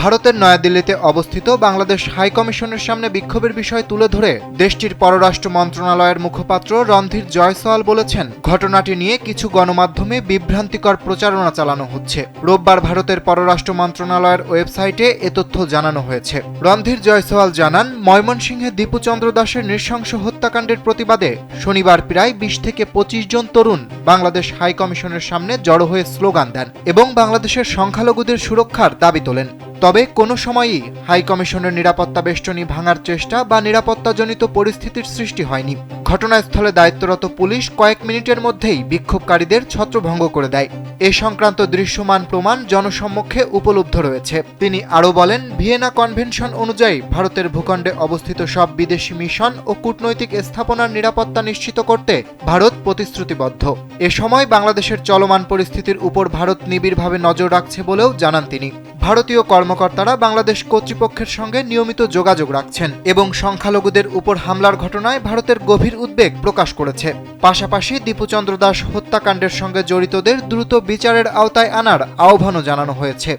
ভারতের নয়াদিল্লিতে অবস্থিত বাংলাদেশ হাইকমিশনের সামনে বিক্ষোভের বিষয় তুলে ধরে দেশটির পররাষ্ট্র মন্ত্রণালয়ের মুখপাত্র রণধীর জয়সওয়াল বলেছেন, ঘটনাটি নিয়ে কিছু গণমাধ্যমে বিভ্রান্তিকর প্রচারণা চালানো হচ্ছে। রোববার ভারতের পররাষ্ট্র মন্ত্রণালয়ের ওয়েবসাইটে এ তথ্য জানানো হয়েছে। রণধীর জয়সওয়াল জানান, ময়মনসিংহে দীপু চন্দ্র দাসের নৃশংস হত্যাকাণ্ডের প্রতিবাদে শনিবার প্রায় ২০ থেকে ২৫ জন তরুণ বাংলাদেশ হাইকমিশনের সামনে জড়ো হয়ে স্লোগান দেন এবং বাংলাদেশের সংখ্যালঘুদের সুরক্ষার দাবি তোলেন। তবে কোনো সময়ই হাইকমিশনের নিরাপত্তা বেষ্টনী ভাঙার চেষ্টা বা নিরাপত্তাজনিত পরিস্থিতির সৃষ্টি হয়নি। ঘটনাস্থলে দায়িত্বরত পুলিশ কয়েক মিনিটের মধ্যেই বিক্ষোভকারীদের ছত্রভঙ্গ করে দেয়। এ সংক্রান্ত দৃশ্যমান প্রমাণ জনসম্মুখে উপলব্ধ রয়েছে। তিনি আরও বলেন, ভিয়েনা কনভেনশন অনুযায়ী ভারতের ভূখণ্ডে অবস্থিত সব বিদেশি মিশন ও কূটনৈতিক স্থাপনার নিরাপত্তা নিশ্চিত করতে ভারত প্রতিশ্রুতিবদ্ধ। এ সময় বাংলাদেশের চলমান পরিস্থিতির উপর ভারত নিবিড়ভাবে নজর রাখছে বলেও জানান তিনি। ভারতীয় কর্মকর্তারা বাংলাদেশ কর্তৃপক্ষের সঙ্গে নিয়মিত যোগাযোগ রাখছেন এবং সংখ্যালঘুদের উপর হামলার ঘটনায় ভারতের গভীর উদ্বেগ প্রকাশ করেছে। পাশাপাশি দীপু চন্দ্র দাস হত্যাকাণ্ডের সঙ্গে জড়িতদের দ্রুত বিচারের আওতায় আনার আহ্বানও জানানো হয়েছে।